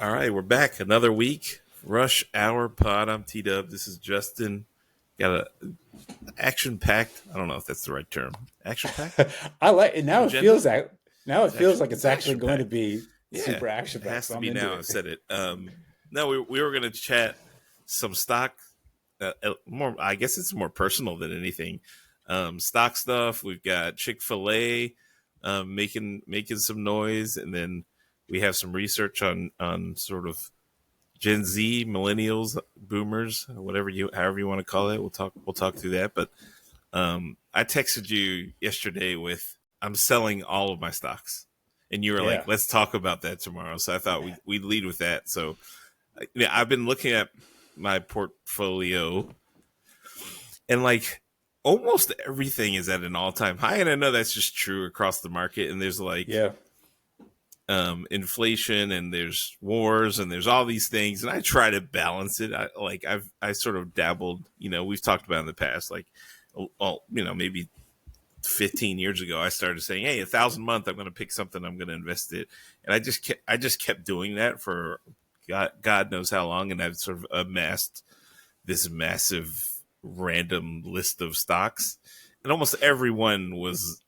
All right, we're back. Another week. Rush Hour Pod. I'm T Dub. This is Justin. Got a action packed. I don't know if that's the right term. Action packed I like it now. It agenda. feels that now it feels like it's actually action going to packed. be Yeah, super action it packed. has So to I'm be into now. it. I've said it. No, we were going to chat some stock. More, I guess it's more personal than anything. Stock stuff. We've got Chick-fil-A making some noise, and then we have some research on sort of Gen Z, millennials, boomers, however you want to call it. We'll talk through that. But I texted you yesterday with I'm selling all of my stocks, and you were Yeah, like, "Let's talk about that tomorrow." So I thought we'd lead with that. So yeah, I've been looking at my portfolio, and like almost everything is at an all time high, and I know that's just true across the market. And there's like yeah. inflation and there's wars and there's all these things, and I try to balance it. I sort of dabbled, we've talked about in the past, like maybe 15 years ago I started saying, hey, 1,000 a month, I'm going to pick something, I'm going to invest it. And I just kept doing that for God knows how long, and I've sort of amassed this massive random list of stocks, and almost everyone was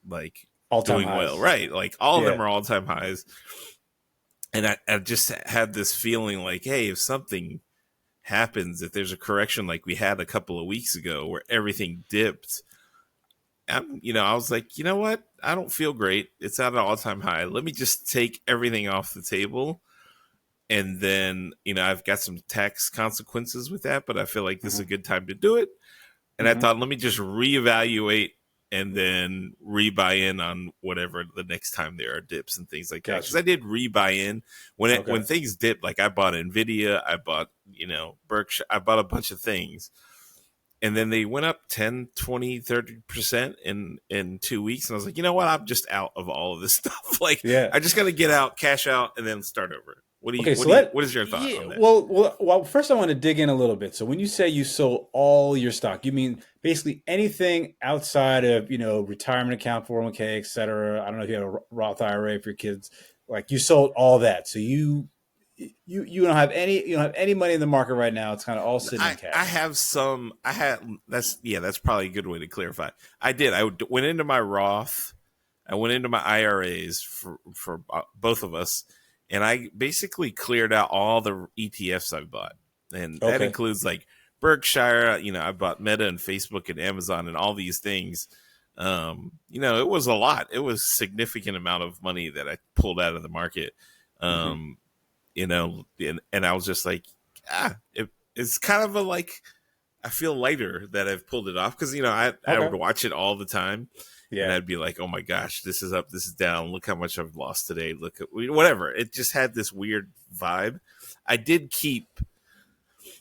like All time doing well, highs. right? Like all of Yeah. them are all-time highs. And I just had this feeling like, hey, if something happens, if there's a correction like we had a couple of weeks ago where everything dipped, I was like, you know what? I don't feel great. It's at an all-time high. Let me just take everything off the table. And then, I've got some tax consequences with that, but I feel like this is a good time to do it. And I Mm-hmm. thought, let me just reevaluate and then rebuy in on whatever the next time there are dips and things like that. Because Gotcha. I did rebuy in when Okay. things dipped. Like I bought Nvidia, I bought Berkshire, I bought a bunch of things, and then they went up 10, 20, 30% in 2 weeks, and I was like, you know what? I'm just out of all of this stuff. Like Yeah. I just got to get out, cash out, and then start over. Okay. So let What is your thought yeah. on that? Well. First, I want to dig in a little bit. So when you say you sold all your stock, you mean basically anything outside of retirement account, 401k, et cetera. I don't know if you have a Roth IRA for your kids. Like you sold all that. So you don't have any money in the market right now. It's kind of all sitting in I cash. have some. That's probably a good way to clarify. I did. I went into my Roth. I went into my IRAs for both of us, and I basically cleared out all the ETFs I've bought, and that Okay. includes like Berkshire. I bought Meta and Facebook and Amazon and all these things. It was a lot. It was a significant amount of money that I pulled out of the market. Hmm. Um, and I was just like, it's kind of I feel lighter that I've pulled it off, because I would Okay. watch it all the time, and Yeah. I'd be like, oh my gosh, this is up, this is down, look how much I've lost today, look at whatever. It just had this weird vibe. I did keep,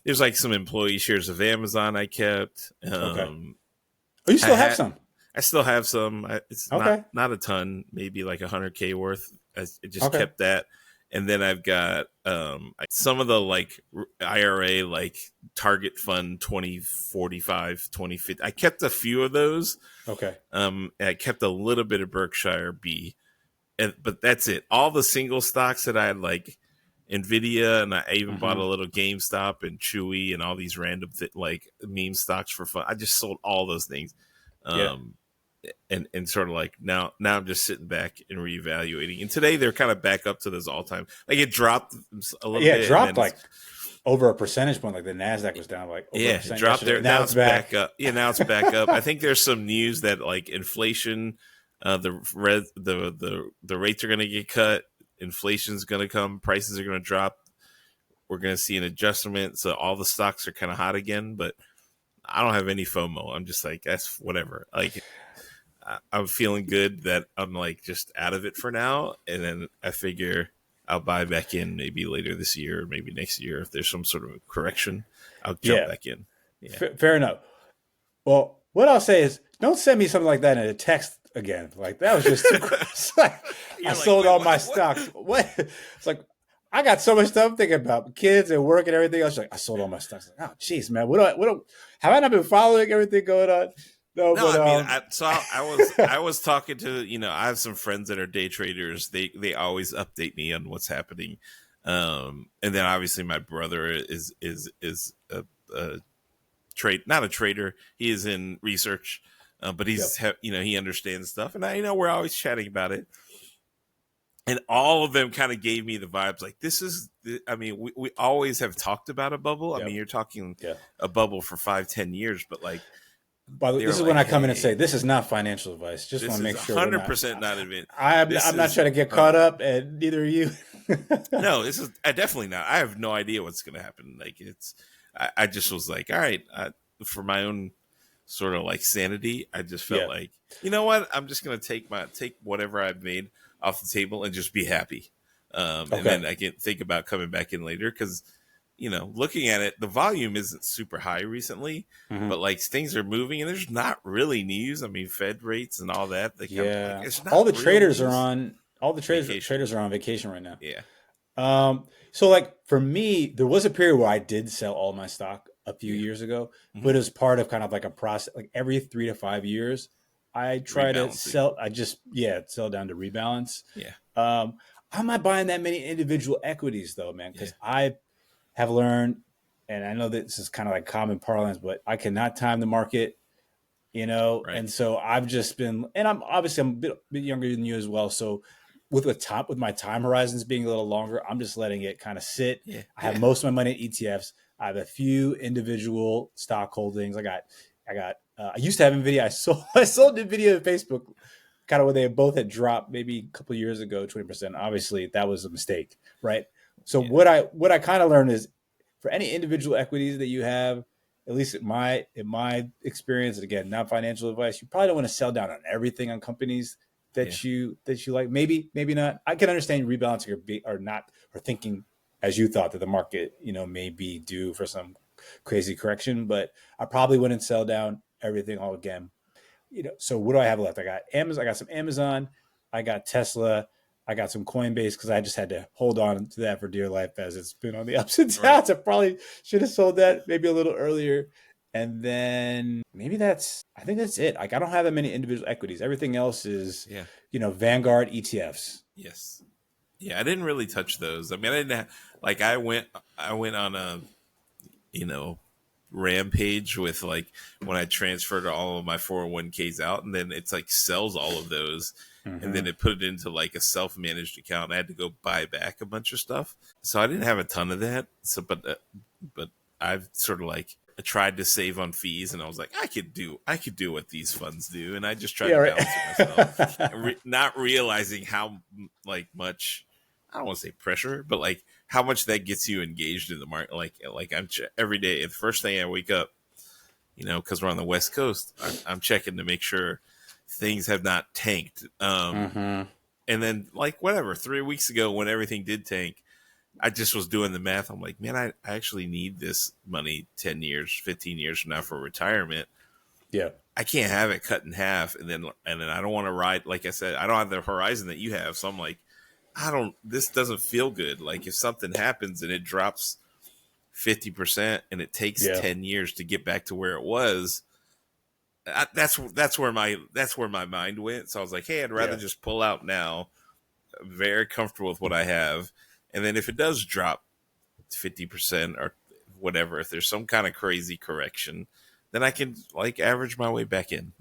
there's like some employee shares of Amazon I kept. Okay. Oh, you I still have had some. I still have some. It's Okay. not a ton, maybe like 100K worth. I just Okay. kept that, and then I've got some of the like IRA, like Target Fund 2045, 2050. I kept a few of those. Okay. And I kept a little bit of Berkshire B, but that's it. All the single stocks that I had, like Nvidia, and I even bought Hmm. a little GameStop and Chewy and all these random like meme stocks for fun. I just sold all those things. Yeah. Um, and sort of like now I'm just sitting back and reevaluating. And today they're kind of back up to those all time. Like it dropped a little Yeah, it bit, and dropped then like over a percentage point. Like the Nasdaq was down like over a it percent dropped yesterday. there. Now Now it's it's back back. up. Yeah, now it's back up. I think there's some news that like inflation, the rates are going to get cut. Inflation's going to come. Prices are going to drop. We're going to see an adjustment. So all the stocks are kind of hot again, but I don't have any FOMO. I'm just like, that's whatever. Like I'm feeling good that I'm like just out of it for now, and then I figure I'll buy back in maybe later this year, or maybe next year if there's some sort of correction. I'll jump Yeah, back in. Yeah, fair enough. Well, what I'll say is, don't send me something like that in a text again. Like that was just too close. Like, I you're like, sold wait, all what? my What? stocks. What? It's like I got so much stuff I'm thinking about kids and work and everything else. Like I sold all my stocks. Like, oh, jeez, man. Have I not been following everything going on? No, No, but I mean, I was talking to I have some friends that are day traders. They always update me on what's happening. And then obviously my brother is a trade, not a trader. He is in research, but Yep. he understands stuff, and we're always chatting about it. And all of them kind of gave me the vibes like this is. I mean, we always have talked about a bubble. I mean, Yep. you're talking Yeah. a bubble for 5-10 years, but like By the way, they're this is when like, I come in and say hey, this is not financial advice. Just want this to is make sure we're not. 100% not admit. I'm not trying to get caught up, and neither are you. No, this is definitely not. I have no idea what's going to happen. Like I just was like, all right, for my own sort of like sanity, I just felt Yeah. like, you know what, I'm just going to take whatever I've made off the table and just be happy. And Okay. then I can think about coming back in later because, looking at it, the volume isn't super high recently, Mhm. but like things are moving and there's not really news. I mean, Fed rates and all that. Yeah. It's not All the real traders are news. on. All the Vacation. traders are on vacation right now. Yeah. So like for me, there was a period where I did sell all my stock a few Yeah. years ago, Mhm. but as part of kind of like a process, like every 3 to 5 years, I try to Rebalancing. sell. Sell down to rebalance. Yeah. I'm not buying that many individual equities though, man, because I have learned, and I know that this is kind of like common parlance, but I cannot time the market, Right. and so I've just been, and I'm a bit younger than you as well, so with my time horizons being a little longer, I'm just letting it kind of sit. Yeah. I have most of my money in ETFs. I have a few individual stock holdings. I used to have Nvidia. I sold Nvidia to Facebook, kind of when they both had dropped maybe a couple of years ago, 20%. Obviously, that was a mistake, right? So what I kind of learned is for any individual equities that you have, at least in my experience, and again, not financial advice, you probably don't want to sell down on everything on companies that you like. Maybe not. I can understand rebalancing or thinking as you thought that the market may be due for some crazy correction, but I probably wouldn't sell down everything all again. So what do I have left? I got Amazon. I got some Amazon. I got Tesla. I got some Coinbase because I just had to hold on to that for dear life as it's been on the ups and downs. Right. I probably should have sold that maybe a little earlier. And then maybe I think that's it. Like I don't have that many individual equities. Everything else is, Vanguard ETFs. Yes. Yeah, I didn't really touch those. I mean, I didn't I went on a, rampage with like when I transferred all of my 401ks out, and then it's like sells all of those, and then it put it into like a self-managed account. I had to go buy back a bunch of stuff, so I didn't have a ton of that. So, but I've sort of like tried to save on fees, and I was like, I could do what these funds do, and I just tried to balance it myself, not realizing how like much, I don't want to say pressure, but like how much that gets you engaged in the market. Like I'm every day, the first thing I wake up, because we're on the West Coast, I'm checking to make sure things have not tanked. And then like whatever, 3 weeks ago when everything did tank, I just was doing the math. I'm like, man, I actually need this money 10 years, 15 years from now for retirement. Yeah. I can't have it cut in half. And then I don't want to ride, like I said, I don't have the horizon that you have. So I'm like, this doesn't feel good. Like if something happens and it drops 50% and it takes 10 years to get back to where it was, that's where my mind went. So I was like, hey, I'd rather just pull out now. I'm very comfortable with what I have. And then if it does drop 50% or whatever, if there's some kind of crazy correction, then I can like average my way back in.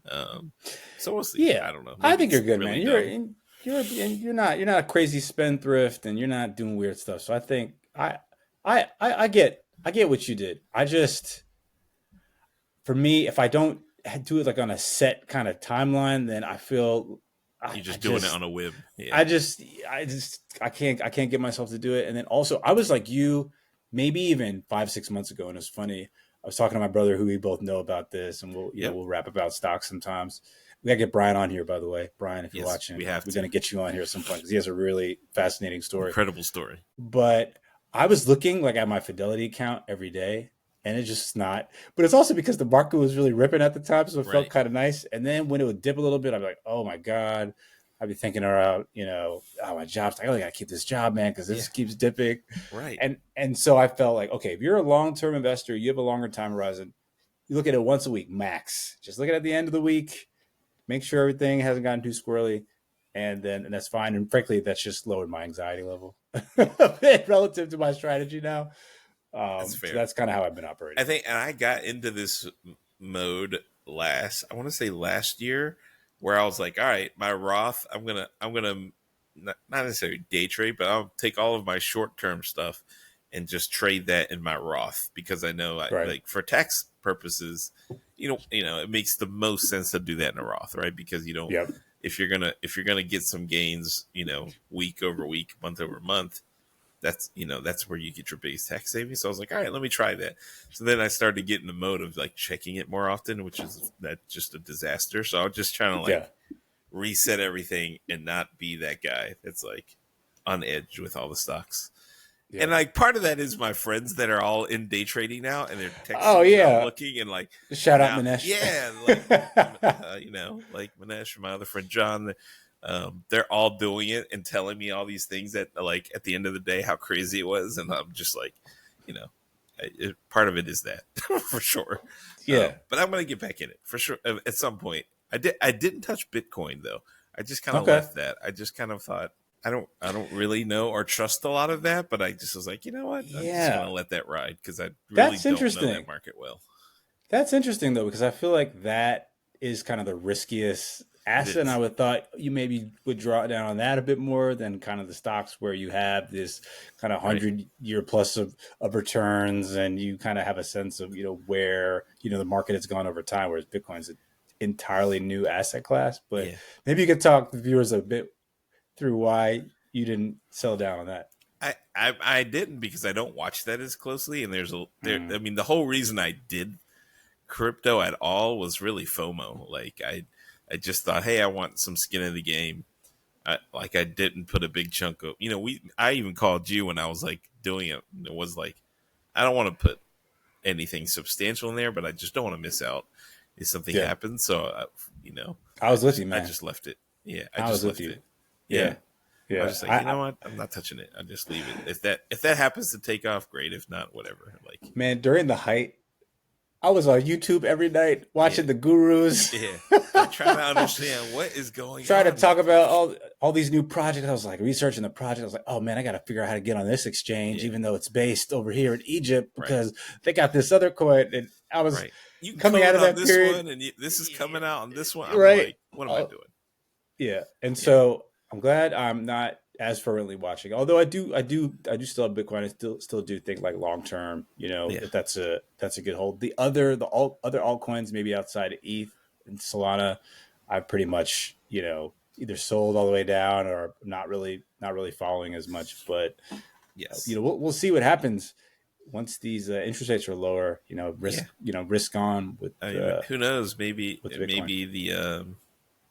So we'll see. Yeah. I don't know. Maybe I think you're good, really man. You're not a crazy spendthrift, and you're not doing weird stuff. So I think I get what you did. For me, if I don't do it like on a set kind of timeline, then I feel you're just doing it on a whim. Yeah. I can't get myself to do it. And then also I was like you, maybe even 5-6 months ago, and it's funny. I was talking to my brother, who we both know about this, and we'll rap about stocks sometimes. We gotta get Brian on here, by the way. Brian, if you're watching, we're gonna get you on here at some point because he has a really fascinating story. Incredible story. But I was looking like at my Fidelity account every day, and it's just not. But it's also because the market was really ripping at the time, so it felt kind of nice. And then when it would dip a little bit, I'd be like, "Oh my god!" I'd be thinking about, my job's like, "I gotta keep this job, man, because this keeps dipping." Right. And so I felt like, okay, if you're a long-term investor, you have a longer time horizon. You look at it once a week max. Just look at the end of the week. Make sure everything hasn't gotten too squirrely, and that's fine. And frankly, that's just lowered my anxiety level. Yeah, a bit relative to my strategy now. that's So fair. that's kind of how I've been I operating. think, and I got into this mode I want to say last year, where I was like, all right, my Roth, I'm gonna not necessarily day trade, but I'll take all of my short term stuff and just trade that in my Roth because I know, Right. like for tax purposes, it makes the most sense to do that in a Roth, right? Because you don't, Yep. if you're gonna get some gains, week over week, month over month, that's where you get your base tax savings. So I was like, all right, let me try that. So then I started to get in the mode of like checking it more often, which is that just a disaster. So I was just trying to Yeah. like reset everything and not be that guy that's like on edge with all the stocks. And Yep. like part of that is my friends that are all in day trading now, and they're Oh texting me, and I'm yeah. looking and like Shout out now, Manesh. yeah, like like Manesh and my other friend John, they're all doing it and telling me all these things that like at the end of the day how crazy it was, and I'm just like, you know, part of it is that for sure. Yeah. But I'm gonna get back in it for sure at some point. I didn't touch Bitcoin though. I just kind of Okay. left that. I just kind of thought I don't really know or trust a lot of that, but I just was like, you know what? I'm just Yeah. gonna let that ride because I really That's don't know that interesting. market well. That's interesting though, because I feel like that is kind of the riskiest It asset. And I is. would thought you maybe would draw down on that a bit more than kind of the stocks where you have this kind of Right. 100-year plus of returns and you kind of have a sense of, where, the market has gone over time, whereas Bitcoin's an entirely new asset class. But Yeah. maybe you could talk the viewers a bit through why you didn't sell down on that. I didn't because I don't watch that as closely, and Mm, I mean the whole reason I did crypto at all was really FOMO. Like I just thought, hey, I want some skin in the game. I didn't put a big chunk of I even called you when I was like doing it. It was like I don't want to put anything substantial in there, but I just don't want to miss out if something yeah. happens. So you know, I I was with you, just I man. just left it. Yeah, I I was just with left you. it. Yeah, Yeah. I was Yeah. just like, you know what, I'm not touching it. I just leave it. If that happens to take off, great. If not, whatever. Like, Man, during the height, I was on YouTube every night yeah, watching the gurus. yeah. I try to understand what is going Trying to on. talk about all these new projects. I was like researching the project. I was like, oh man, I got to figure out how to get on this exchange, Yeah, even though it's based over here in Egypt right, because they got this other coin. And I was right. You can coming out clone of on that this period, one, and this is coming out on this one. I'm right? like, what am I Uh, doing? yeah, and Yeah, so I'm glad I'm not as fervently watching. Although I do still have Bitcoin. I still do think like long term. yeah, That that's a good hold. Other altcoins maybe outside of ETH and Solana, I pretty much either sold all the way down or not really following as much. But yes, we'll see what happens once these interest rates are lower. yeah. Risk on I mean, who knows? with Bitcoin. Maybe the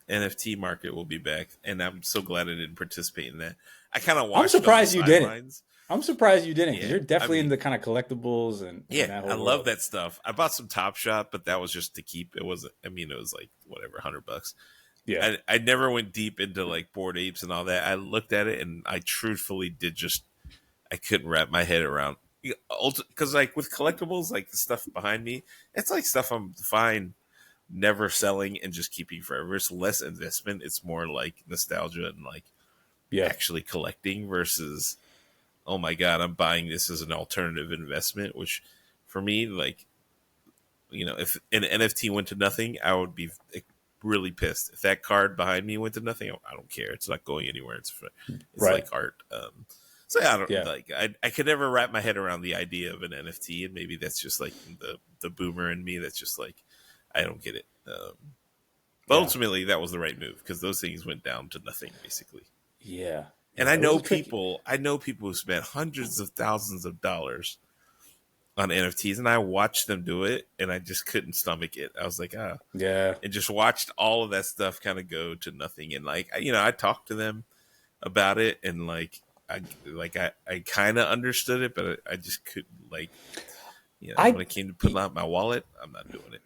NFT market will be back, and I'm so glad I didn't participate in that. I kind of I'm watched on the surprised you didn't. sidelines. I'm surprised you didn't because Yeah, you're I definitely mean, into kind of collectibles and yeah, that I whole love world. that stuff. I bought some Top Shot, but that was just to keep. It wasn't. I mean, it was like whatever, $100. Yeah. I never went deep into like Bored Apes and all that. I looked at it and I truthfully did just I couldn't wrap my head around because like with collectibles, like the stuff behind me, it's like stuff I'm fine never selling and just keeping forever. It's less investment. It's more like nostalgia and like Yeah. actually collecting versus oh my god, I'm buying this as an alternative investment. Which for me, like if an NFT went to nothing, I would be really pissed. If that card behind me went to nothing, I don't care. It's not going anywhere. It's Right. like art. So yeah, I don't Yeah. like. I could never wrap my head around the idea of an NFT, and maybe that's just like the boomer in me. That's just like I don't get it. But Yeah. ultimately, that was the right move because those things went down to nothing basically. Yeah. And Yeah. I It was know a tricky. people. I know people who spent hundreds of thousands of dollars on NFTs, and I watched them do it, and I just couldn't stomach it. I was like, ah, Yeah. and just watched all of that stuff kind of go to nothing. And like, I talked to them about it, and I kind of understood it, but I just couldn't I. when it came to putting out my wallet, I'm not doing it.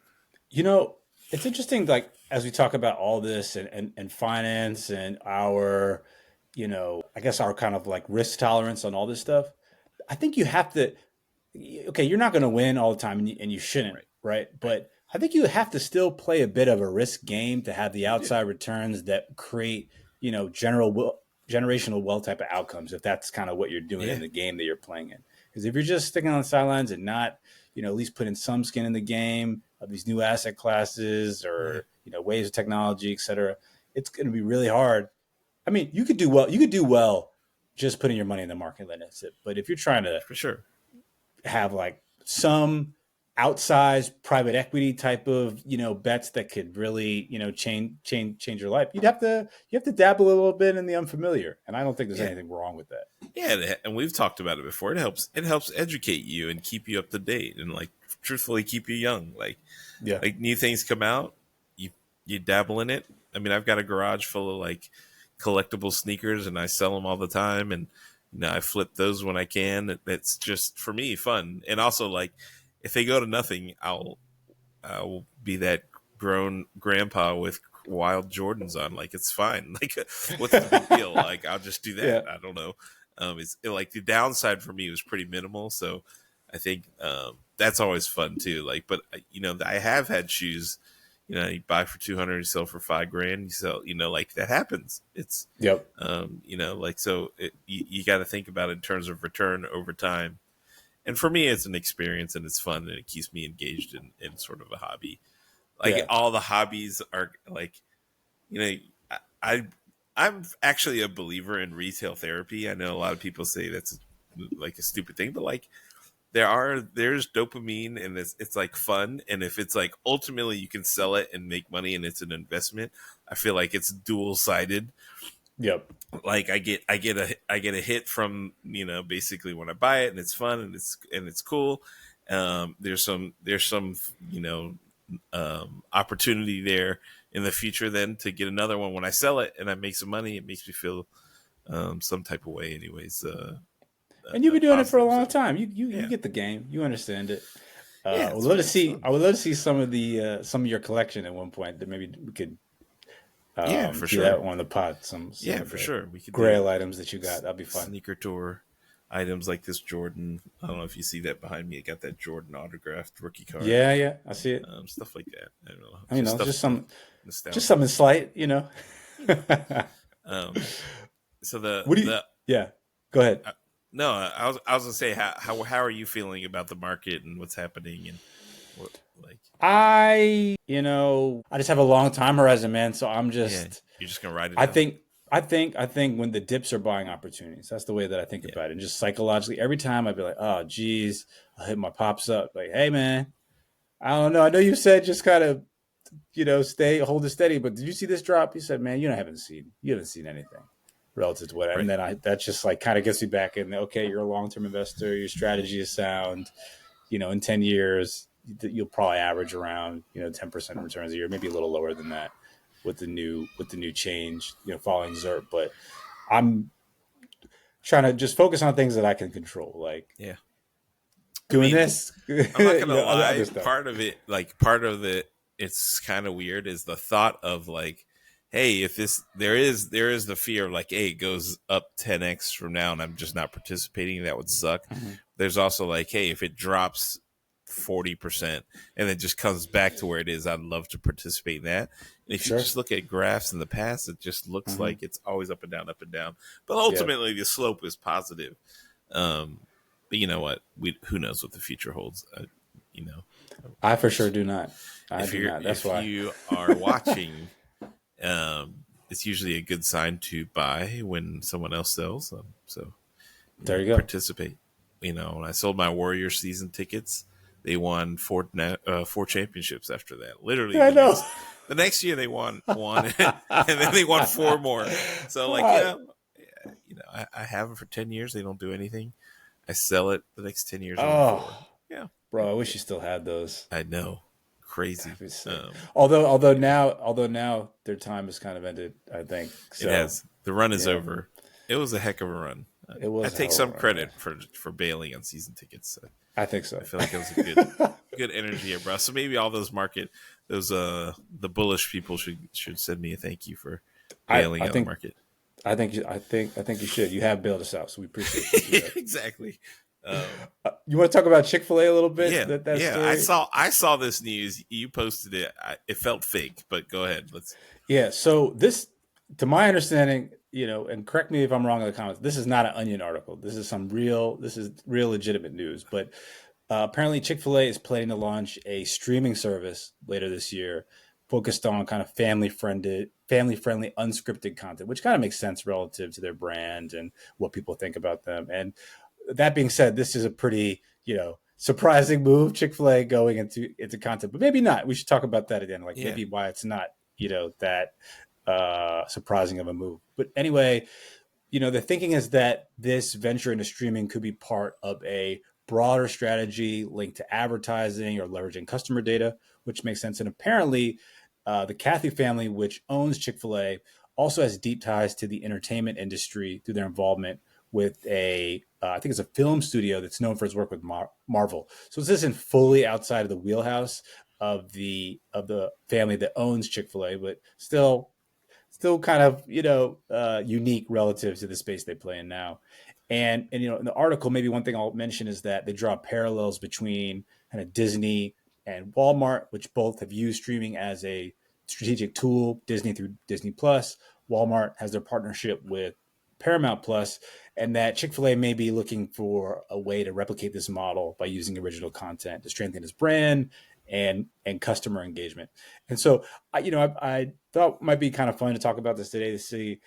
You know, it's interesting. Like as we talk about all this and finance and our, I guess our kind of like risk tolerance on all this stuff. I think you have to. Okay, you're not going to win all the time, and you shouldn't, Right, right? right. But I think you have to still play a bit of a risk game to have the You do. outside returns that create, general will, generational wealth type of outcomes if that's kind of what you're doing Yeah. in the game that you're playing in. Because if you're just sticking on the sidelines and not, at least putting some skin in the game of these new asset classes Yeah. or waves of technology, et cetera, it's going to be really hard. I mean, you could do well. You could do well just putting your money in the market, letting it sit. But if you're trying to For sure. have like some outsized private equity type of bets that could really change your life, you have to dabble a little bit in the unfamiliar, and I don't think there's Yeah. anything wrong with that. Yeah, and we've talked about it before. It helps educate you and keep you up to date and like truthfully keep you young. Yeah, Like new things come out, you dabble in it. I mean, I've got a garage full of like collectible sneakers and I sell them all the time, and I flip those when I can. It's just for me fun. And also like if they go to nothing, I'll be that grown grandpa with wild Jordans on. Like it's fine. Like what's the big deal? Like I'll just do that. yeah, I don't know. Like the downside for me was pretty minimal, so I think that's always fun too. Like, but I have had shoes. You buy for 200, you sell for $5,000. You sell, like that happens. It's yep, like so. You got to think about it in terms of return over time. And for me, it's an experience and it's fun and it keeps me engaged in sort of a hobby. Like yeah, all the hobbies are like, you know, I'm actually a believer in retail therapy. I know a lot of people say that's like a stupid thing, but like there's dopamine and it's like fun. And if it's like ultimately you can sell it and make money and it's an investment, I feel like it's dual sided. yep, Like I get a hit from basically when I buy it and it's fun and it's cool. There's some opportunity there in the future then to get another one when I sell it and I make some money. It makes me feel some type of way anyways. and you've been doing it for a Positive. long So time. You yeah, get the game. You understand it. yeah, I would it's love to fun. It's see. fun. I would love to see some of the some of your collection at one point. That maybe we could Yeah, for do that sure. one on the pod. Some Yeah, of for the sure. We could do grail items that you got. That'd be fun. sneaker tour items like this Jordan. I don't know if you see that behind me. I got that Jordan autographed rookie card. Yeah, yeah, I see it. Stuff like that. I don't know. You Just know, stuff just nostalgia. something slight. You know. Um, so the What do you? the Yeah, go ahead. no, I was gonna say how are you feeling about the market and what's happening and what like I just have a long time horizon, man. So I'm yeah, just, you're just gonna ride it I out. think, I think when the dips are buying opportunities, that's the way that I think Yeah, about it. And just psychologically, every time I'd be like, oh, geez, I'll hit my pops up, like, hey, man, I don't know. I know you said just kind of, hold it steady, but did you see this drop? He said, man, you haven't seen anything relative to whatever. And right. then that just like kind of gets me back in. Okay, you're a long term investor. Your strategy is sound. In 10 years, you'll probably average around 10% returns a year, maybe a little lower than that with the new change, following ZERP. But I'm trying to just focus on things that I can control, like Yeah, I doing mean, this, I'm not gonna other lie. stuff. Part of it, it's kind of weird. Is the thought of like, hey, if this there is the fear of like, hey, it goes up 10x from now, and I'm just not participating. That would suck. Mhm. There's also like, hey, if it drops 40% and it just comes back to where it is, I'd love to participate in that. And if you Sure. just look at graphs in the past, it just looks Hmm. like it's always up and down, up and down. But Yeah, ultimately, the slope is positive. Um, but you know what? Who knows what the future holds? You know, I for sure do not. I if do you're not. That's if why. you are watching, it's usually a good sign to buy when someone else sells. So There you go. participate. When I sold my Warriors season tickets, they won four championships after that. Literally Yeah, I know. the next year they won one, and then they won four more. So like Uh, I have them for 10 years. They don't do anything. I sell it the next 10 years. I win four. oh, Yeah, bro, I wish you still had those. I know, That'd crazy. be sick. Um, Although now their time has kind of ended, I think. it So has the run is yeah, over. It was a heck of a run. it I was a take hell of a some run, man. credit for bailing on season tickets. I think so. I feel like it was a good energy here, bro. So maybe all those the bullish people should send me a thank you for I, bailing I out the think market. I think you should. You have bailed us out, so we appreciate you for that. Exactly. Um, You want to talk about Chick-fil-A a little bit? yeah, That yeah. I story. saw I saw this news. You posted it. It felt fake, but go ahead. Let's. Yeah. So this, to my understanding, and correct me if I'm wrong in the comments. This is not an Onion article. This is real legitimate news. But apparently, Chick-fil-A is planning to launch a streaming service later this year, focused on kind of family friendly, unscripted content, which kind of makes sense relative to their brand and what people think about them. And that being said, this is a pretty, surprising move, Chick-fil-A going into content, but maybe not. We should talk about that again, like maybe why it's not, that surprising of a move. But anyway, the thinking is that this venture into streaming could be part of a broader strategy linked to advertising or leveraging customer data, which makes sense. And apparently, the Cathy family, which owns Chick-fil-A, also has deep ties to the entertainment industry through their involvement with I think it's a film studio that's known for its work with Marvel. So this isn't fully outside of the wheelhouse of the family that owns Chick-fil-A, but still kind of unique relative to the space they play in now. And in the article, maybe one thing I'll mention is that they draw parallels between kind of Disney and Walmart, which both have used streaming as a strategic tool. Disney through Disney Plus, Walmart has their partnership with Paramount Plus, and that Chick-fil-A may be looking for a way to replicate this model by using original content to strengthen its brand and customer engagement. And so, I thought it might be kind of fun to talk about this today to see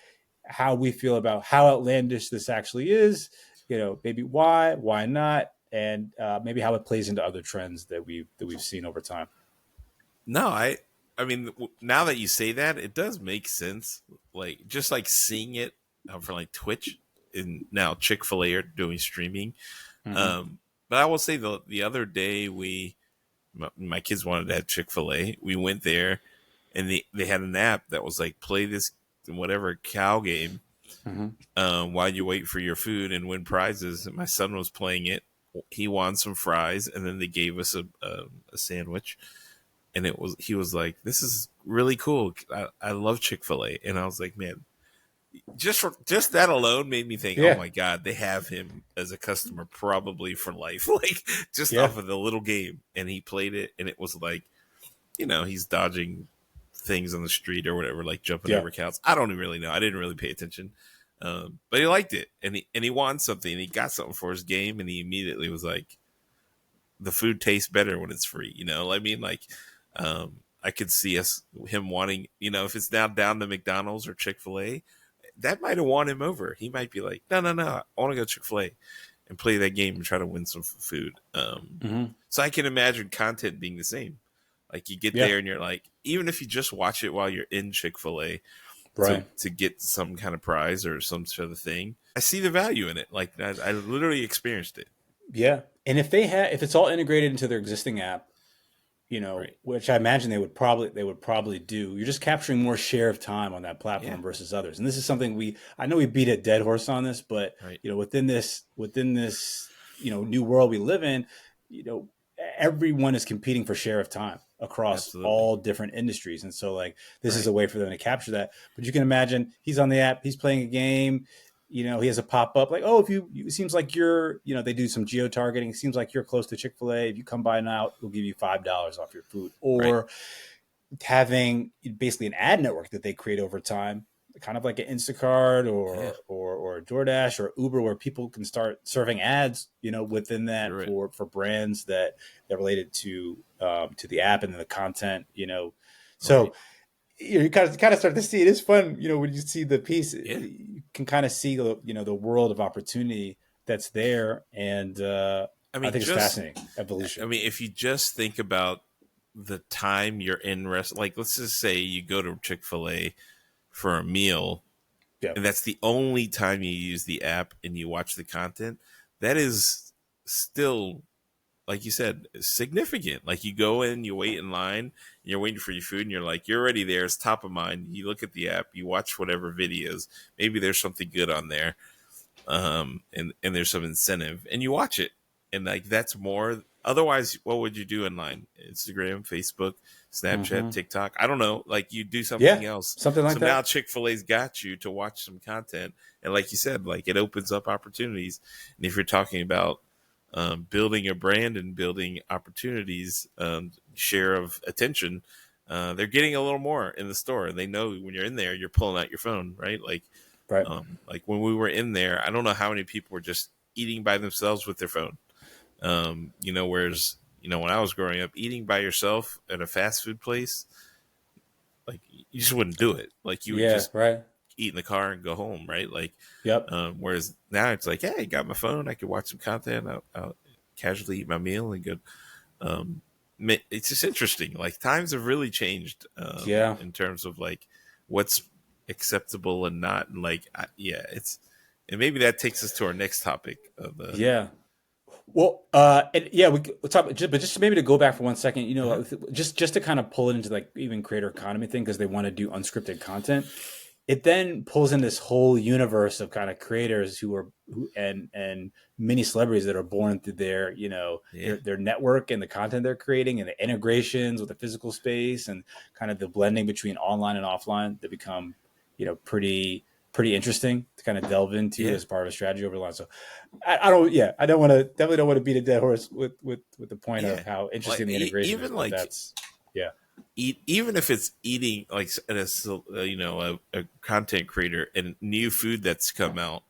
how we feel about how outlandish this actually is. Maybe why not, and maybe how it plays into other trends that we've seen over time. No, I mean, now that you say that, it does make sense. Like just like seeing it for like Twitch, and now Chick-fil-A are doing streaming. Mm-hmm. But I will say the other day my kids wanted to have Chick-fil-A. We went there, and they had an app that was like play this whatever cow game while you wait for your food and win prizes. And my son was playing it. He won some fries, and then they gave us a sandwich. And he was like, "This is really cool. I love Chick-fil-A." And I was like, "Man, just that alone made me think, oh my God, they have him as a customer probably for life, like just off of the little game." And he played it, and it was like, he's dodging things on the street or whatever, like jumping over cows. I don't really know. I didn't really pay attention, but he liked it, and he won something, and he got something for his game, and he immediately was like, "The food tastes better when it's free." I mean, like, I could see him wanting, if it's now down to McDonald's or Chick-fil-A. That might have won him over. He might be like, no, I want to go to Chick-fil-A and play that game and try to win some food. So I can imagine content being the same. Like you get there and you're like, even if you just watch it while you're in Chick-fil-A to get some kind of prize or some sort of thing, I see the value in it. Like I literally experienced it. Yeah. And if it's all integrated into their existing app, which I imagine they would probably do. You're just capturing more share of time on that platform versus others. And this is something I know we beat a dead horse on this, but within this new world we live in, everyone is competing for share of time across all different industries. And so like this is a way for them to capture that. But you can imagine he's on the app, he's playing a game. He has a pop up like, oh, it seems like you're, they do some geo targeting. It seems like you're close to Chick-fil-A. If you come by now, we'll give you $5 off your food. Or having basically an ad network that they create over time, kind of like an Instacart or DoorDash or Uber, where people can start serving ads, within that for brands that related to the app and the content, So. You kind of start to see it is fun, when you see the piece, you can kind of see the world of opportunity that's there, and I think it's fascinating evolution. I mean, if you just think about the time you're in like let's just say you go to Chick-fil-A for a meal, and that's the only time you use the app and you watch the content, that is still, like you said, significant. Like you go in, you wait in line, you're waiting for your food, and you're like, you're already there. It's top of mind. You look at the app, you watch whatever videos. Maybe there's something good on there, and there's some incentive, and you watch it. And like that's more. Otherwise, what would you do in line? Instagram, Facebook, Snapchat, TikTok. I don't know. Like you do something else. Something like that. So now Chick-fil-A's got you to watch some content, and like you said, like it opens up opportunities. And if you're talking about building a brand and building opportunities, share of attention, they're getting a little more in the store. They know when you're in there, you're pulling out your phone, right? Like Right. Like when we were in there, I don't know how many people were just eating by themselves with their phone. Whereas when I was growing up, eating by yourself at a fast food place, like you just wouldn't do it. Like you would Yeah. just Right. eat in the car and go home, right? Like, Yep. whereas now it's like, hey, I got my phone, I can watch some content, I'll casually eat my meal and go. Um, it's just interesting. Like times have really changed Yeah. in terms of like what's acceptable and not. And like, and maybe that takes us to our next topic of the. Yeah. Well, yeah, we'll talk, but just maybe to go back for 1 second, Uh-huh. just to kind of pull it into like even creator economy thing because they want to do unscripted content. It then pulls in this whole universe of kind of creators and mini celebrities that are born through their Yeah, their network and the content they're creating and the integrations with the physical space and kind of the blending between online and offline that become pretty interesting to kind of delve into yeah, as part of a strategy over the line. So I don't, yeah, I don't want to, definitely don't want to beat a dead horse with the point yeah. of how Like interesting the integration is, even but like that's, yeah, even if it's eating like a content creator and new food that's come out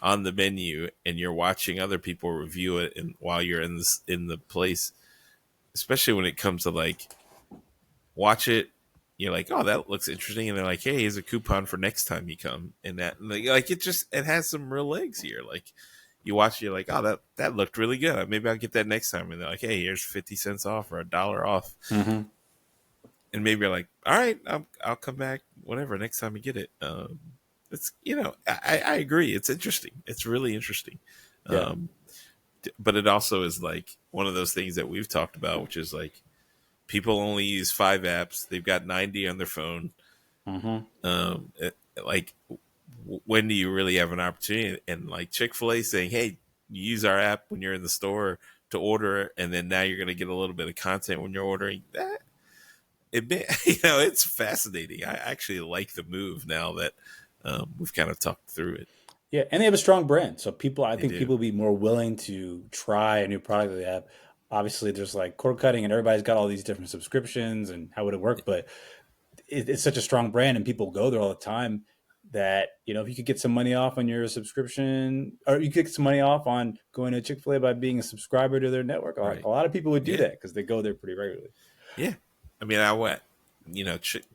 on the menu and you're watching other people review it and while you're in the place, especially when it comes to like watch it, you're like, oh, that looks interesting, and they're like, hey, here's a coupon for next time you come, and that like it has some real legs here. Like you watch, you're like, oh, that looked really good. Maybe I'll get that next time, and they're like, hey, here's 50 cents off or $1 off, mm-hmm. and maybe you're like, all right, I'll come back whatever next time you get it. It's I agree. It's interesting. It's really interesting. Yeah, Um, but it also is like one of those things that we've talked about, which is like people only use 5 apps. They've got 90 on their phone. mm-hmm. Like, when do you really have an opportunity? And like Chick-fil-A saying, hey, you use our app when you're in the store to order, and then now you're going to get a little bit of content when you're ordering. That it's fascinating. I actually like the move now that we've kind of talked through it. Yeah, and they have a strong brand, so I They think do. people will be more willing to try a new product that they have. Obviously, there's like cord cutting, and everybody's got all these different subscriptions, and how would it work? But it's such a strong brand, and people go there all the time. That if you could get some money off on your subscription, or you could get some money off on going to Chick-fil-A by being a subscriber to their network, Right. a lot of people would do Yeah. that because they go there pretty regularly. Yeah. I mean, I went,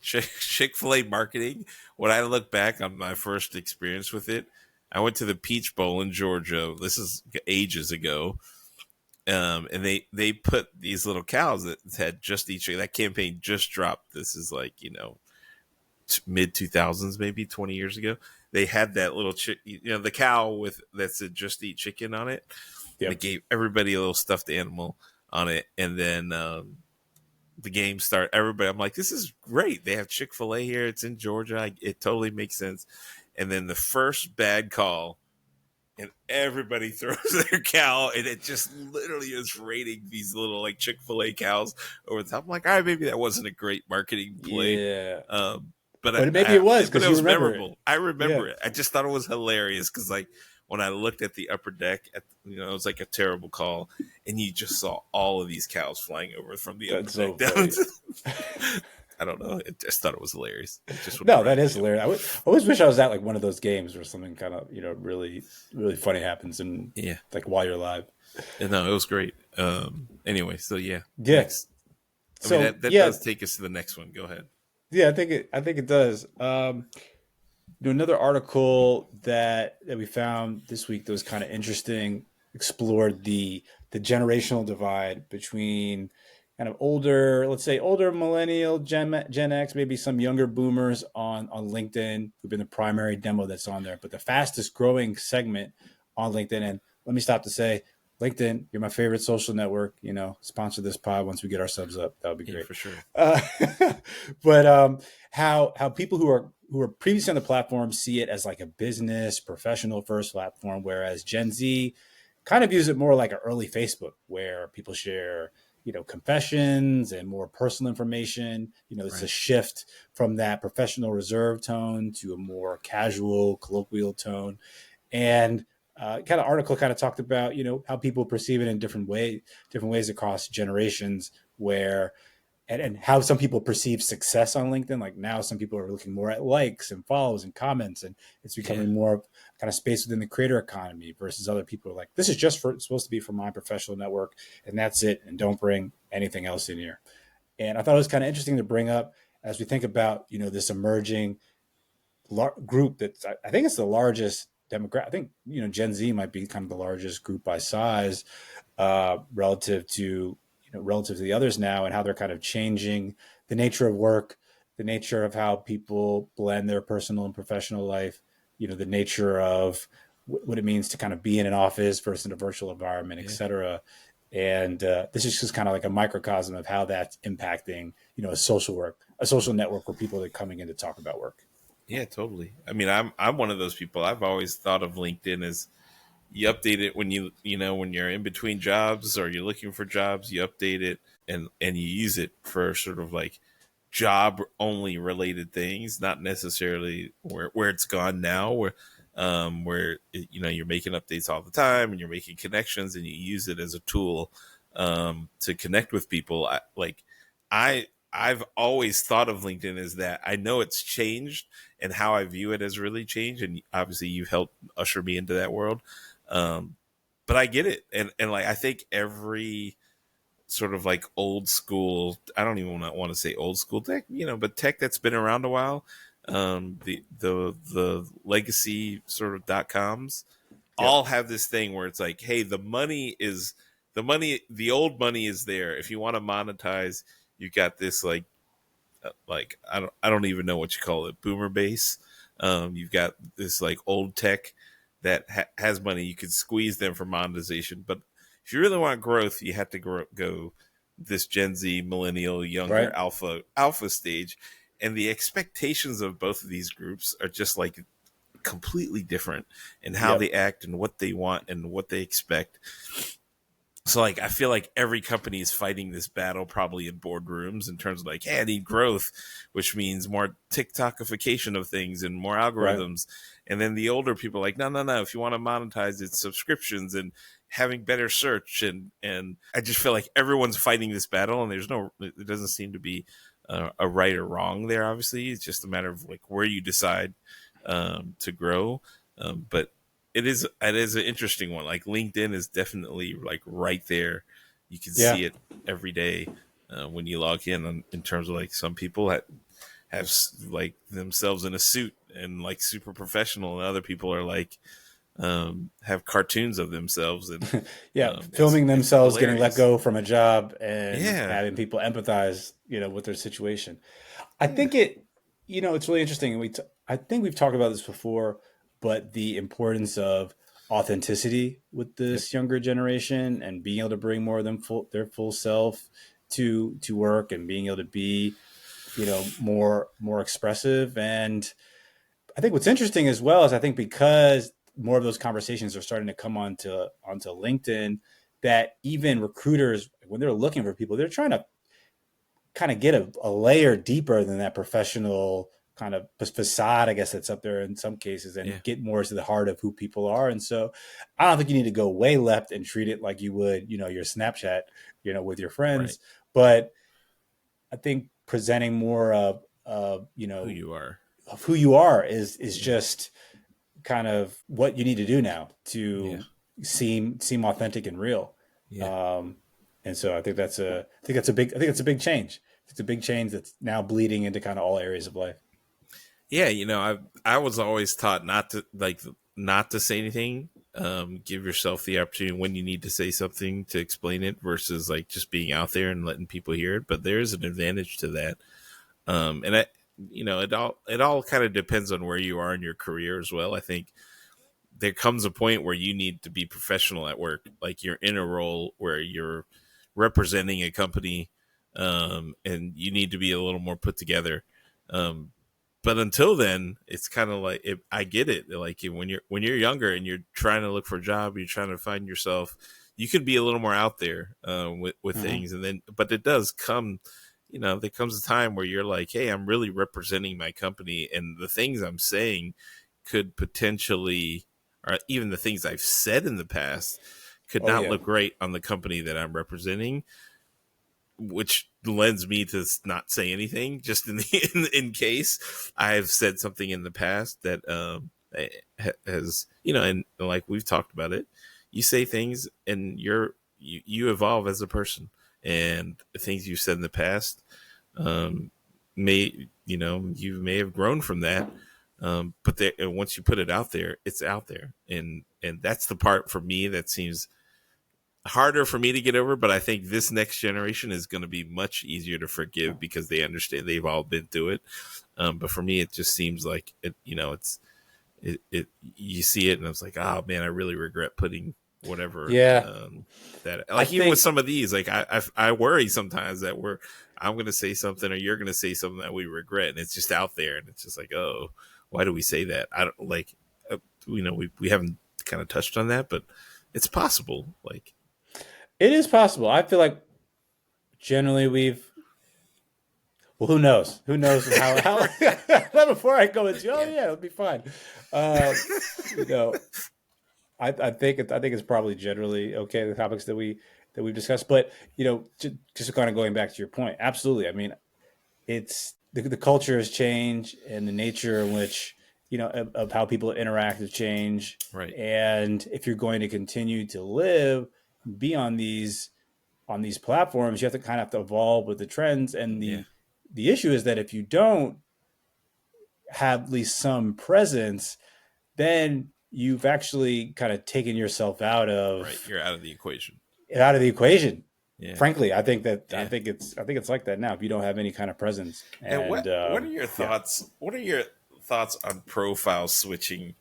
Chick-fil-A marketing. When I look back on my first experience with it, I went to the Peach Bowl in Georgia. This is ages ago. And they put these little cows that had just each, that campaign just dropped. This is like, mid 2000s, maybe 20 years ago. They had that little the cow with that said just eat chicken on it. They Yep. gave everybody a little stuffed animal on it. And then, the game start, everybody, I'm like, this is great. They have Chick-fil-A here. It's in Georgia. It totally makes sense. And then the first bad call, and everybody throws their cow, and it just literally is raiding these little like Chick-fil-A cows over the top. I'm like, all right, maybe that wasn't a great marketing play. Yeah, Um, but but maybe it was but because it you was remember it. memorable. I Yeah, remember it. I just thought it was hilarious because like when I looked at the upper deck, it was like a terrible call, and you just saw all of these cows flying over from the upper that's so deck down. funny. I don't know. I just thought it was hilarious. Just No, whenever I that is see it. hilarious. I always wish I was at like one of those games where something kind of really really funny happens and Yeah. like while you're live. And no, it was great. Anyway, so yeah, Yeah. next. I mean, So that yeah, does take us to the next one. Go ahead. yeah, I think it does. Another article that we found this week that was kind of interesting explored the generational divide between kind of older, let's say older millennial, Gen X, maybe some younger boomers on LinkedIn who've been the primary demo that's on there, but the fastest growing segment on LinkedIn. And let me stop to say, LinkedIn, you're my favorite social network. Sponsor this pod once we get our subs up. That would be Yeah, great. for sure. Uh, but how people who are previously on the platform see it as like a business professional first platform, whereas Gen Z kind of views it more like an early Facebook where people share confessions and more personal information. It's a Right. shift from that professional reserve tone to a more casual colloquial tone. And kind of article kind of talked about how people perceive it in different ways across generations, where and how some people perceive success on LinkedIn. Like now, some people are looking more at likes and follows and comments, and it's Yeah. becoming more kind of space within the creator economy versus other people are like, this is just for supposed to be for my professional network, and that's it, and don't bring anything else in here. And I thought it was kind of interesting to bring up as we think about this emerging group that I think it's the largest demographic. I think Gen Z might be kind of the largest group by size relative to relative to the others now, and how they're kind of changing the nature of work, the nature of how people blend their personal and professional life, the nature of what it means to kind of be in an office versus in a virtual environment, et Yeah. cetera. And this is just kind of like a microcosm of how that's impacting, a social network where people are coming in to talk about work. Yeah, totally. I mean, I'm one of those people. I've always thought of LinkedIn as you update it when when you're in between jobs or you're looking for jobs, you update it and you use it for sort of like job only related things, not necessarily where it's gone now, where you're making updates all the time and you're making connections and you use it as a tool to connect with people. I've always thought of LinkedIn as that. I know it's changed, and how I view it has really changed, and obviously you've helped usher me into that world. um, but I get it, and like I think every sort of like old school, I don't even want to say old school tech, but tech that's been around a while, the legacy sort of .coms Yep. all have this thing where it's like, hey, the old money is there. If you want to monetize, you got this like I don't even know what you call it, boomer base. You've got this like old tech that has money. You can squeeze them for monetization, but if you really want growth, you have to go this Gen Z, millennial, younger, Right. alpha stage, and the expectations of both of these groups are just like completely different in how Yep. they act and what they want and what they expect. So like I feel like every company is fighting this battle probably in boardrooms in terms of like, hey, I need growth, which means more TikTokification of things and more Right. algorithms. And then the older people are like, no, no, no. If you want to monetize, it's subscriptions and having better search. And I just feel like everyone's fighting this battle, and it doesn't seem to be a right or wrong there. Obviously, it's just a matter of like where you decide to grow. But it is an interesting one. Like LinkedIn is definitely like right there. You can Yeah. see it every day when you log in terms of like some people have like themselves in a suit and like super professional, and other people are like have cartoons of themselves, and Yeah. it's Filming it's themselves getting let hilarious. go from a job and Yeah, having people empathize, with their situation. I yeah, think it's really interesting. And I think we've talked about this before, but the importance of authenticity with yep, this younger generation and being able to bring more of their full self to work, and being able to be, more expressive. And I think what's interesting as well is, I think because more of those conversations are starting to come onto LinkedIn, that even recruiters, when they're looking for people, they're trying to kind of get a layer deeper than that professional kind of facade, I guess, that's up there in some cases, yeah, and get more to the heart of who people are. And so I don't think you need to go way left and treat it like you would, your Snapchat, with your right. friends. But I think presenting more Who you are. of who you are is Yeah, just kind of what you need to do now yeah, to seem authentic and real. yeah. Um, and so I think that's a big change. It's a big change that's now bleeding into kind of all areas of life. Yeah, I was always taught not to say anything. Give yourself the opportunity when you need to say something to explain it versus like just being out there and letting people hear it. But there is an advantage to that. And it all kind of depends on where you are in your career as well. I think there comes a point where you need to be professional at work, like you're in a role where you're representing a company, and you need to be a little more put together. Um, but until then, it's kind of like I get it. Like when you're younger and you're trying to look for a job, you're trying to find yourself. You can be a little more out there with Mm-hmm. things, and then but it does come. There comes a time where you're like, hey, I'm really representing my company, and the things I'm saying could potentially, or even the things I've said in the past, could Oh not yeah. look great on the company that I'm representing. which lends me to not say anything, just in in case I've said something in the past that has, and like we've talked about it, you say things and you evolve as a person, and the things you've said in the past may you may have grown from that, but once you put it out there, it's out there, and that's the part for me that seems harder for me to get over. But I think this next generation is going to be much easier to forgive because they understand, they've all been through it. But for me, it just seems like it you see it and I was like, oh man, I really regret putting whatever. Yeah. That, like, even with some of these, like I worry sometimes that I'm going to say something or you're going to say something that we regret, and it's just out there, and it's just like, oh, why do we say that? I don't like, we haven't kind of touched on that, but it's possible. Like, it is possible. I feel like generally well, who knows? Who knows how before I go into, yeah, it'll be fine. You know, I think it's probably generally okay, the topics that we've discussed, but just kind of going back to your point, absolutely. I mean, it's the culture has changed, and the nature in which of how people interact has changed, right? And if you're going to continue to live, be on these platforms, you have to kind of have to evolve with the trends, and the issue is that if you don't have at least some presence, then you've actually kind of taken yourself out of. Right, you're out of the equation. Out of the equation. Yeah. Frankly, I think it's like that now. If you don't have any kind of presence, and what are your thoughts? Yeah. What are your thoughts on profile switching?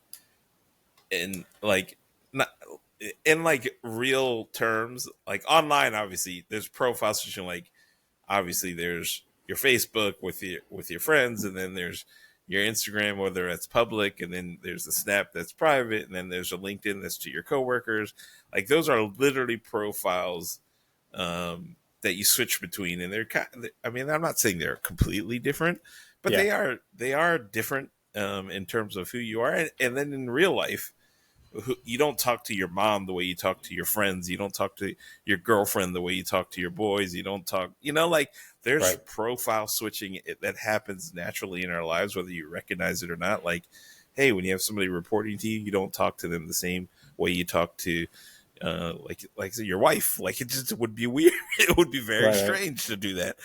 In like not in like real terms, like online, obviously there's profile switching. Like obviously there's your Facebook with your friends, and then there's your Instagram, whether that's public, and then there's the Snap that's private, and then there's a LinkedIn that's to your coworkers. Like those are literally profiles that you switch between, and they're kind of, I mean, I'm not saying they're completely different, but they are different in terms of who you are, and then in real life, you don't talk to your mom the way you talk to your friends. You don't talk to your girlfriend the way you talk to your boys. You don't talk, like there's profile switching that happens naturally in our lives, whether you recognize it or not. Like, hey, when you have somebody reporting to you, you don't talk to them the same way you talk to, like say your wife. Like it just would be weird. It would be very strange to do that.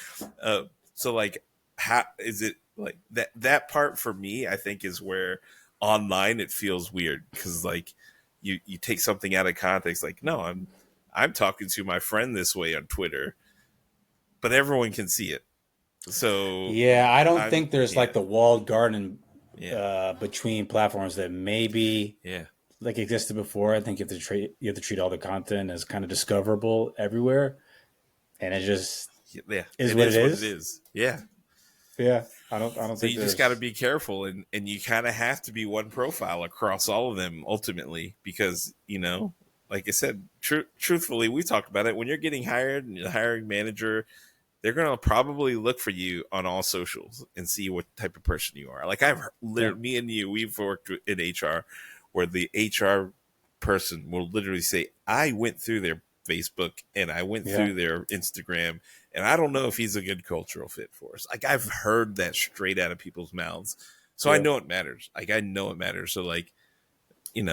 So like, how is it like that part for me, I think, is where online it feels weird, because like you take something out of context. Like, no, I'm talking to my friend this way on Twitter, but everyone can see it. So I don't think there's like the walled garden between platforms that maybe like existed before. I think you have to treat all the content as kind of discoverable everywhere, and it just is what it is. Yeah, I don't so think you just got to be careful, and you kind of have to be one profile across all of them ultimately, because like I said, truthfully, we talked about it. When you're getting hired and the hiring manager, they're going to probably look for you on all socials and see what type of person you are. Like me and you, we've worked in HR, where the HR person will literally say, I went through their Facebook and I went through their Instagram, and I don't know if he's a good cultural fit for us. Like, I've heard that straight out of people's mouths. So I know it matters. Like, I know it matters. So like, it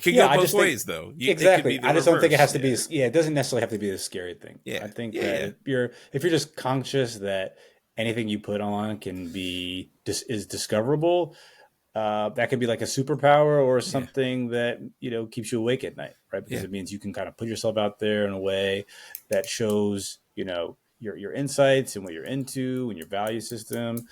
could go both ways, though. Exactly. I just don't think it has to be. It doesn't necessarily have to be a scary thing. Yeah. I think that if you're just conscious that anything you put on can be is discoverable, that could be like a superpower or something that keeps you awake at night, right? Because it means you can kind of put yourself out there in a way that shows your insights and what you're into and your value system.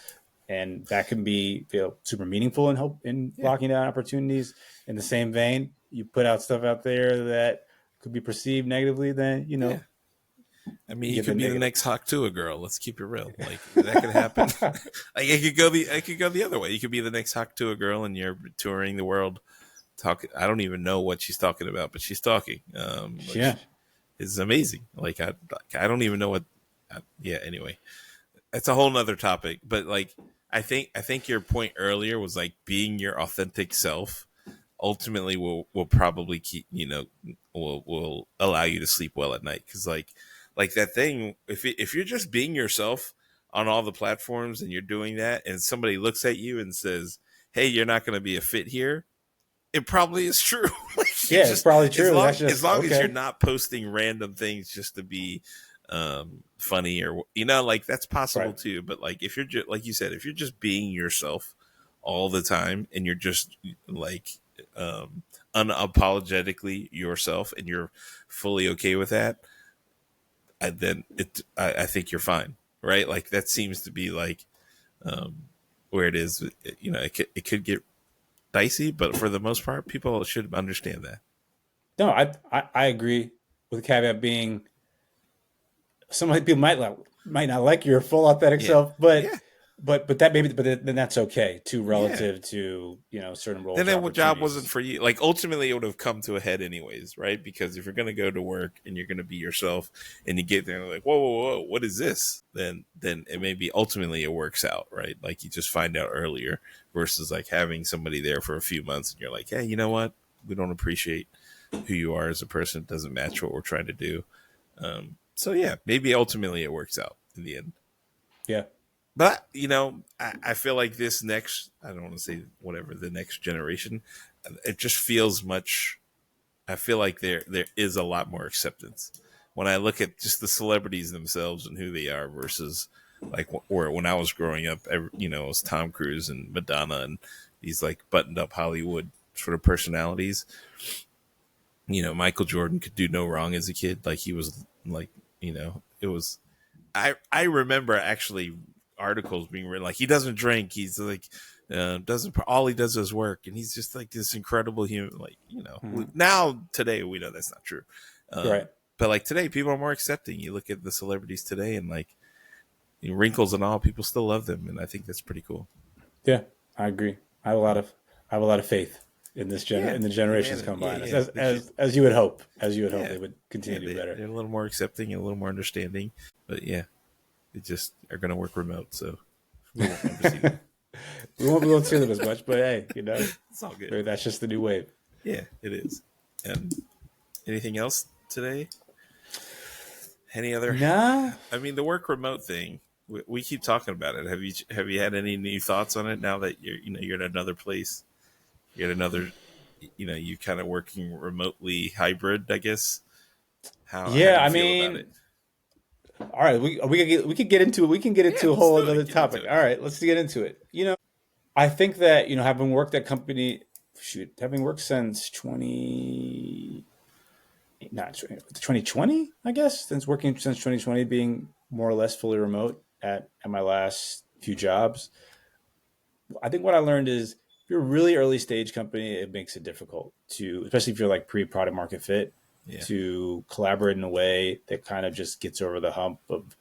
And that can be super meaningful and help in locking down opportunities. In the same vein, you put out stuff out there that could be perceived negatively, then I mean, you could be the next Haktua girl. Let's keep it real. Like, that could happen. Like, it could go the other way. You could be the next Haktua girl, and you're touring the world. I don't even know what she's talking about, but she's talking. It's amazing. Like, I don't even know what. Anyway, it's a whole nother topic. But like, I think your point earlier was like being your authentic self ultimately will probably keep will allow you to sleep well at night, because like like that thing. If you're just being yourself on all the platforms and you're doing that, and somebody looks at you and says, "Hey, you're not going to be a fit here," it probably is true. Like, you Yeah, it's just probably as true. long That's as just long as you're okay. not posting random things just to be funny, or like that's possible Right. too. But like if you're just like you said, if you're just being yourself all the time and you're just like um unapologetically yourself and you're fully okay with that, then I think you're fine, right? Like that seems to be like um where it is. It could get dicey, but for the most part, people should understand that. No, I agree with the caveat being some people might not like your full authentic Yeah, self, but yeah, that maybe but then that's okay too yeah. relative to certain Then roles or that job wasn't opportunities. for you. Like ultimately, it would have come to a head anyways, right? Because if you're gonna go to work and you're gonna be yourself, and you get there and like, whoa, whoa, whoa, what is this? Then it may be ultimately it works out, right? Like you just find out earlier versus like having somebody there for a few months and you're like, hey, you know what? We don't appreciate who you are as a person. It doesn't match what we're trying to do. So yeah, maybe ultimately it works out in the end. Yeah. But I feel like this next, I don't want to say whatever, the next generation, it just feels much. I feel like there is a lot more acceptance when I look at just the celebrities themselves and who they are versus like or when I was growing up, it was Tom Cruise and Madonna and these like buttoned up Hollywood sort of personalities. Michael Jordan could do no wrong as a kid. Like he was like, it was. I remember actually articles being written like he doesn't drink. He's like doesn't all he does is work, and he's just like this incredible human. Like Hmm. now today we know that's not true. Right. But like today, people are more accepting. You look at the celebrities today, and like wrinkles and all, people still love them, and I think that's pretty cool. Yeah, I agree. I have a lot of faith in Yeah, in the generations humanity. come Yeah, behind us, yeah. as you would hope, Yeah, they would yeah. continue to do better. They're a little more accepting and a little more understanding. But yeah, they just are going to work remote, so we won't ever see them. We won't see them as much, but hey, It's all good. maybe that's just the new wave. Yeah, it is. And anything else today? Any other? Nah, I mean, the work remote thing. We keep talking about it. Have you had any new thoughts on it now that you're in another place? You're at another. You kind of working remotely hybrid, I guess. How do yeah, you I feel about it? mean, all right, we could get into it. We can get Yeah, into a let's whole do another it. Get into topic. it. All right, let's get into it. I think that having worked at company, having worked since 20 not 2020, I guess, since working since 2020, being more or less fully remote at my last few jobs. I think what I learned is if you're a really early stage company, it makes it difficult to, especially if you're like pre product market fit, Yeah, to collaborate in a way that kind of just gets over the hump of,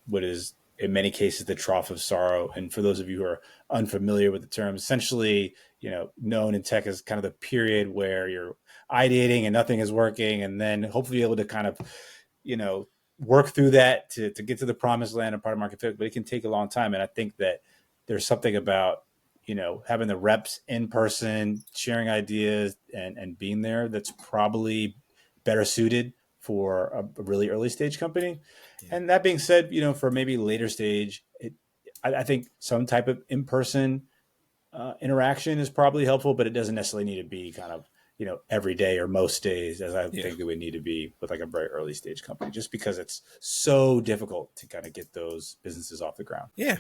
what is in many cases the trough of sorrow. And for those of you who are unfamiliar with the term, essentially, known in tech as kind of the period where you're ideating and nothing is working, and then hopefully able to kind of, you know, work through that to get to the promised land of product market fit. But it can take a long time. And I think that there's something about having the reps in person, sharing ideas, and being there that's probably better suited for a really early stage company. yeah, And that being said, for maybe later stage, I think some type of in person interaction is probably helpful, but it doesn't necessarily need to be kind of every day or most days, as I yeah, think it would need to be with like a very early stage company, just because it's so difficult to kind of get those businesses off the ground. yeah.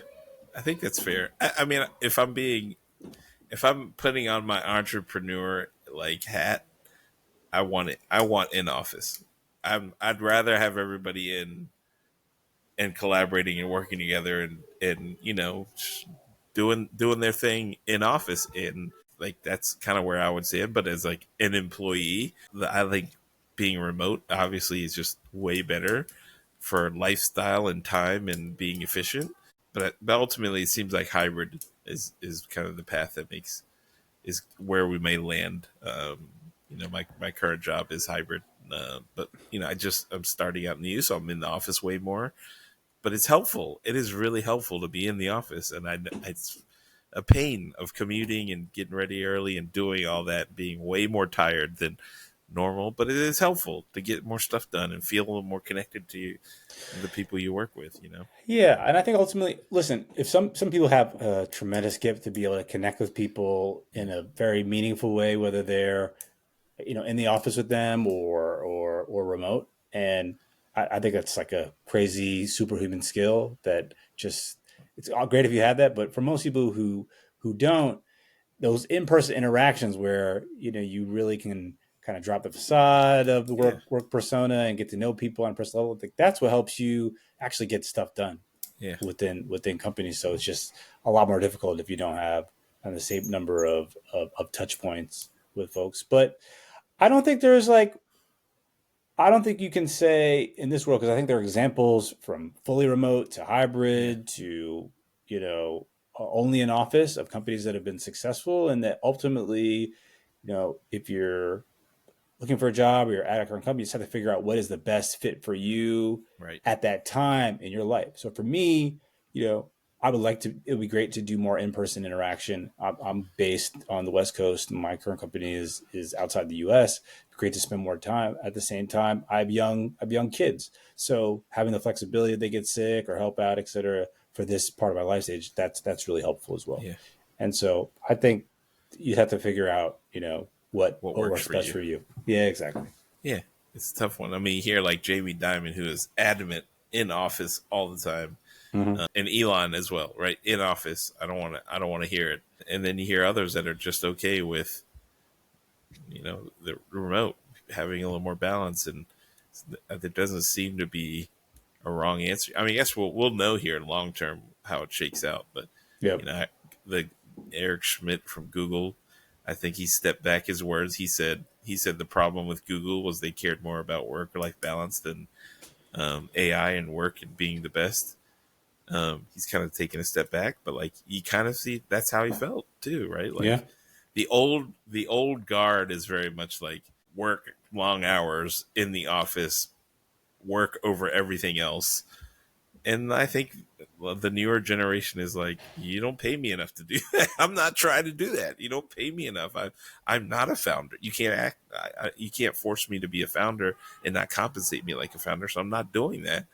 I think that's fair. I mean, if I'm putting on my entrepreneur like hat, I want it. I want in office. I'd rather have everybody in and collaborating and working together and doing their thing in office. And like that's kind of where I would say it. But as like an employee, I think being remote obviously is just way better for lifestyle and time and being efficient. But ultimately, it seems like hybrid is kind of the path that makes is where we may land. My current job is hybrid, but I'm starting out new, so I'm in the office way more. But it's helpful. It is really helpful to be in the office, and it's a pain of commuting and getting ready early and doing all that, being way more tired normal, but it is helpful to get more stuff done and feel a little more connected to you, the people you work with. You know. Yeah, and I think ultimately, listen, if some people have a tremendous gift to be able to connect with people in a very meaningful way, whether they're in the office with them or remote, and I think that's like a crazy superhuman skill that just it's all great if you have that, but for most people who don't, those in-person interactions where you really can kind of drop the facade of the Yeah. work persona and get to know people on a personal level. I think that's what helps you actually get stuff done Yeah. within companies. So it's just a lot more difficult if you don't have the same number of touch points with folks. But I don't think there's like I don't think you can say in this world, because I think there are examples from fully remote to Yeah. hybrid to, only in office of companies that have been successful, and that ultimately, if you're looking for a job or you're at a current company, you just have to figure out what is the best fit for you Right. at that time in your life. So for me, I would like to, it would be great to do more in-person interaction. I'm based on the West Coast. And my current company is outside the US. Great to spend more time. At the same time, I have young kids. So having the flexibility if they get sick or help out, et cetera, for this part of my life stage, that's really helpful as well. Yeah. And so I think you have to figure out, What what works works for best you? for you. Yeah, exactly. Yeah. It's a tough one. I mean, you hear like Jamie Dimon, who is adamant in office all the time, Mm-hmm. and Elon as well, right? In office, I don't want to. I don't want to hear it. And then you hear others that are just okay with, the remote having a little more balance, and there doesn't seem to be a wrong answer. I mean, I guess we'll know here in long term how it shakes out, but Yep. the Eric Schmidt from Google, I think he stepped back his words. He said the problem with Google was they cared more about work life balance than AI and work and being the best. He's kind of taken a step back, but like you kind of see that's how he felt too, right? Yeah. Like the old guard is very much like work long hours in the office, work over everything else. And I think the newer generation is like, you don't pay me enough to do that. I'm not trying to do that. You don't pay me enough. I'm not a founder. You can't you can't force me to be a founder and not compensate me like a founder. So I'm not doing that.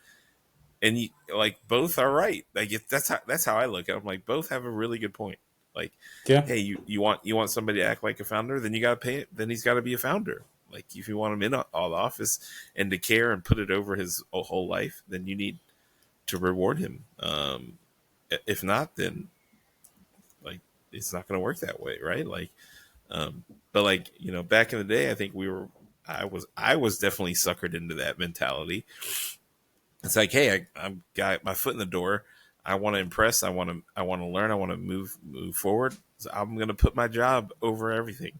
And like both are right. Like that's how I look at it. I'm like both have a really good point. Like, Yeah. hey, you want somebody to act like a founder, then you got to pay it. Then he's got to be a founder. Like if you want him in all the office and to care and put it over his whole life, then you need to reward him. If not, then like it's not going to work that way, right? Like, but like back in the day, I think I was definitely suckered into that mentality. It's like, hey, I'm got my foot in the door. I want to impress. I want to learn. I want to move forward. So I'm going to put my job over everything,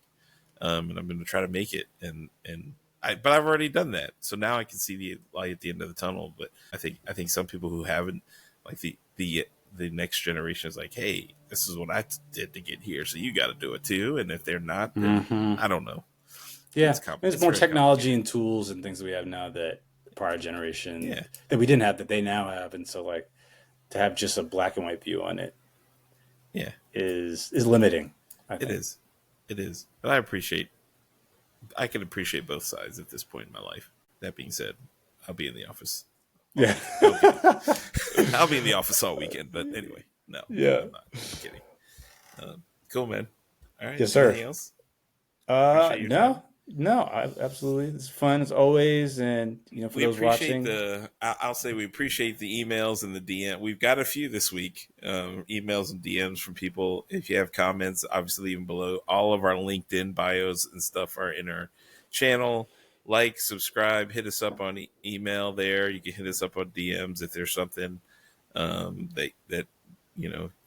and I'm going to try to make it. But I've already done that, so now I can see the light at the end of the tunnel. But I think some people who haven't, like the next generation, is like, hey, this is what I did to get here, so you got to do it too. And if they're not, then Mm-hmm. I don't know. Yeah. There's It's more very technology complicated. and tools and things that we have now that the prior generation Yeah, that we didn't have that they now have. And so like to have just a black and white view on it yeah, is limiting, I it think. is, it is. But I can appreciate both sides at this point in my life. That being said, I'll be in the office all Yeah. weekend. No, I'm kidding. I'll be in the office all weekend. But anyway, no, Yeah. I'm not. I'm kidding. Cool, man. All right. Yes, sir. Anything else? Appreciate your time. No, absolutely. It's fun as always. And, for We those appreciate watching, I'll say we appreciate the emails and the DM. We've got a few this week, emails and DMs from people. If you have comments, obviously even below, all of our LinkedIn bios and stuff are in our channel. Like, subscribe, hit us up on email there. You can hit us up on DMs if there's something that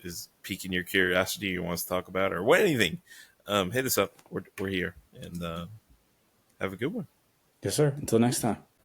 is piquing your curiosity you want us to talk about or what anything. Hit us up. We're here and have a good one. yes, sir. Until next time.